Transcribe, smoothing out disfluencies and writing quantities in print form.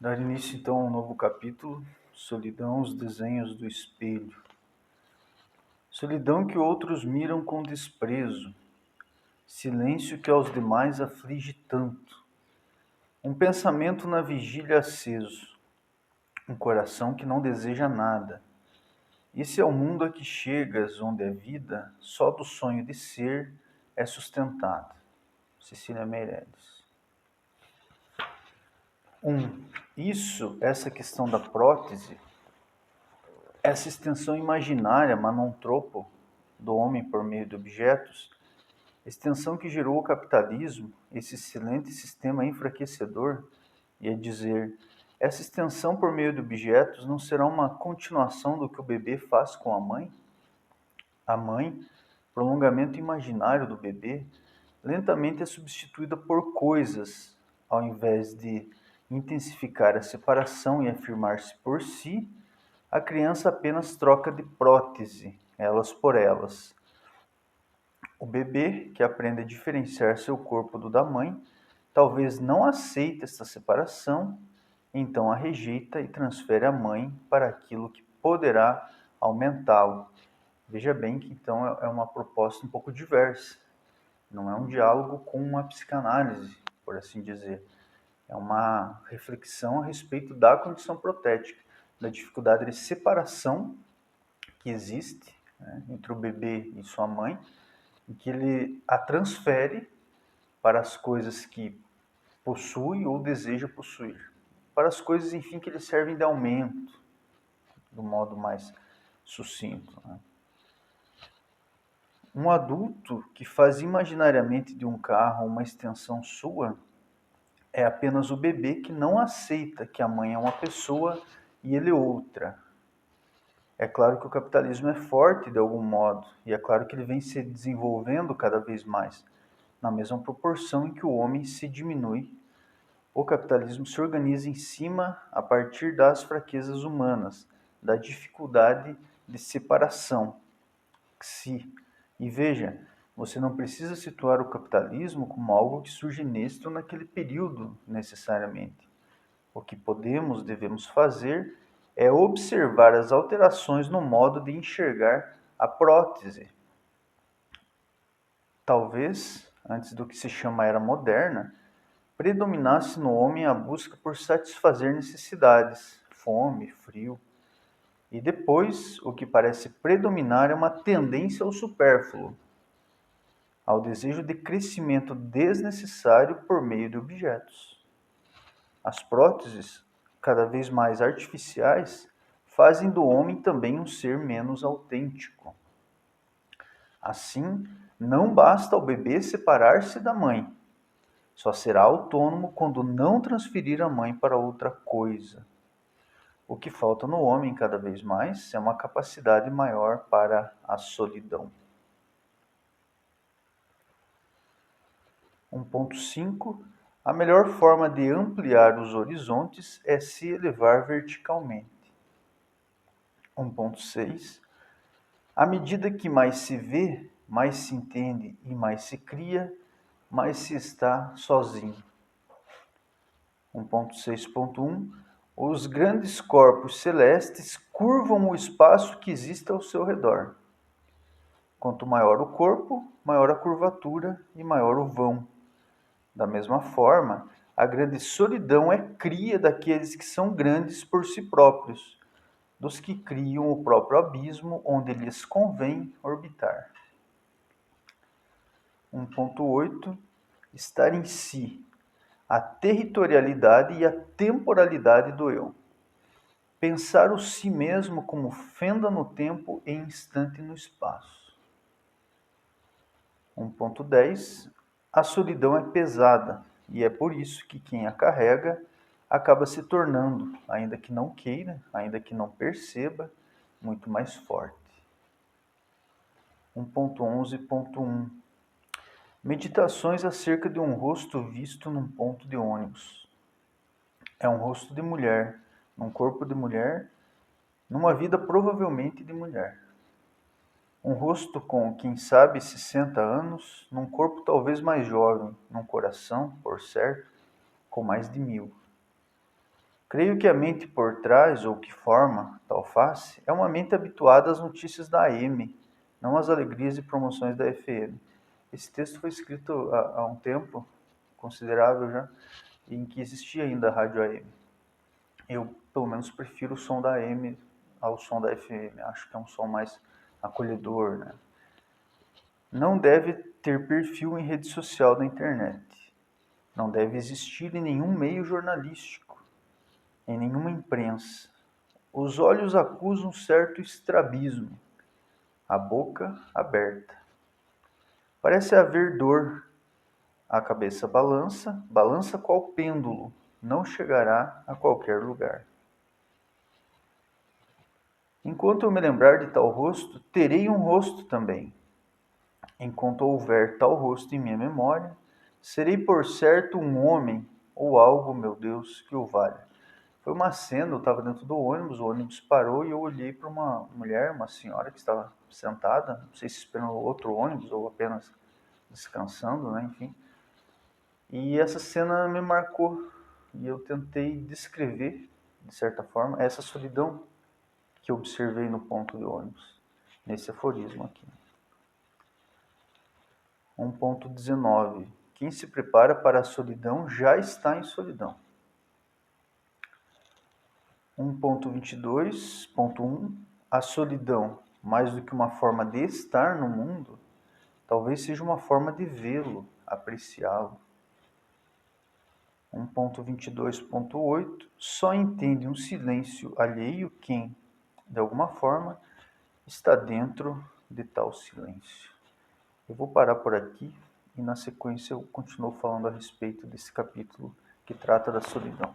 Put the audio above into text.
Dar início então a um novo capítulo, Solidão, os desenhos do espelho. Solidão que outros miram com desprezo, silêncio que aos demais aflige tanto. Um pensamento na vigília aceso, um coração que não deseja nada. Esse é o mundo a que chegas, onde a vida, só do sonho de ser, é sustentada. Cecília Meirelles. Essa questão da prótese, essa extensão imaginária, manontropo, do homem por meio de objetos, extensão que gerou o capitalismo, esse excelente sistema enfraquecedor, e dizer, essa extensão por meio de objetos não será uma continuação do que o bebê faz com a mãe? A mãe, prolongamento imaginário do bebê, lentamente é substituída por coisas, ao invés de intensificar a separação e afirmar-se por si, a criança apenas troca de prótese, elas por elas. O bebê, que aprende a diferenciar seu corpo do da mãe, talvez não aceite esta separação, então a rejeita e transfere a mãe para aquilo que poderá aumentá-lo. Veja bem que então é uma proposta um pouco diversa. Não é um diálogo com uma psicanálise, por assim dizer. É uma reflexão a respeito da condição protética, da dificuldade de separação que existe, né, entre o bebê e sua mãe, em que ele a transfere para as coisas que possui ou deseja possuir, para as coisas, enfim, que lhe servem de aumento, do modo mais sucinto, né? Um adulto que faz imaginariamente de um carro uma extensão sua é apenas o bebê que não aceita que a mãe é uma pessoa e ele outra. É claro que o capitalismo é forte de algum modo, e é claro que ele vem se desenvolvendo cada vez mais, na mesma proporção em que o homem se diminui. O capitalismo se organiza em cima a partir das fraquezas humanas, da dificuldade de separação. E veja, você não precisa situar o capitalismo como algo que surge neste ou naquele período necessariamente. O que devemos fazer é observar as alterações no modo de enxergar a prótese. Talvez, antes do que se chama era moderna, predominasse no homem a busca por satisfazer necessidades, fome, frio. E depois, o que parece predominar é uma tendência ao supérfluo, ao desejo de crescimento desnecessário por meio de objetos. As próteses, cada vez mais artificiais, fazem do homem também um ser menos autêntico. Assim, não basta ao bebê separar-se da mãe. Só será autônomo quando não transferir a mãe para outra coisa. O que falta no homem cada vez mais é uma capacidade maior para a solidão. 1.5. A melhor forma de ampliar os horizontes é se elevar verticalmente. 1.6. À medida que mais se vê, mais se entende e mais se cria, mais se está sozinho. 1.6.1. Os grandes corpos celestes curvam o espaço que existe ao seu redor. Quanto maior o corpo, maior a curvatura e maior o vão. Da mesma forma, a grande solidão é cria daqueles que são grandes por si próprios, dos que criam o próprio abismo onde lhes convém orbitar. 1.8. Estar em si, a territorialidade e a temporalidade do eu. Pensar o si mesmo como fenda no tempo e instante no espaço. 1.10. A solidão é pesada e é por isso que quem a carrega acaba se tornando, ainda que não queira, ainda que não perceba, muito mais forte. 1.11.1. Meditações acerca de um rosto visto num ponto de ônibus. É um rosto de mulher, num corpo de mulher, numa vida provavelmente de mulher. Um rosto com, quem sabe, 60 anos, num corpo talvez mais jovem, num coração, por certo, com mais de 1000. Creio que a mente por trás, ou que forma tal face, é uma mente habituada às notícias da AM, não às alegrias e promoções da FM. Esse texto foi escrito há um tempo considerável já, em que existia ainda a rádio AM. Eu, pelo menos, prefiro o som da AM ao som da FM. Acho que é um som mais acolhedor, né? Não deve ter perfil em rede social da internet. Não deve existir em nenhum meio jornalístico, em nenhuma imprensa. Os olhos acusam certo estrabismo, a boca aberta. Parece haver dor. A cabeça balança, balança qual pêndulo, não chegará a qualquer lugar. Enquanto eu me lembrar de tal rosto, terei um rosto também. Enquanto houver tal rosto em minha memória, serei por certo um homem ou algo, meu Deus, que o valha. Foi uma cena, eu estava dentro do ônibus, o ônibus parou e eu olhei para uma mulher, uma senhora que estava sentada, não sei se esperando outro ônibus ou apenas descansando, né, enfim. E essa cena me marcou e eu tentei descrever, de certa forma, essa solidão que eu observei no ponto de ônibus, nesse aforismo aqui. 1.19. Quem se prepara para a solidão já está em solidão. 1.22.1. A solidão, mais do que uma forma de estar no mundo, talvez seja uma forma de vê-lo, apreciá-lo. 1.22.8. Só entende um silêncio alheio quem, de alguma forma, está dentro de tal silêncio. Eu vou parar por aqui e na sequência eu continuo falando a respeito desse capítulo que trata da solidão.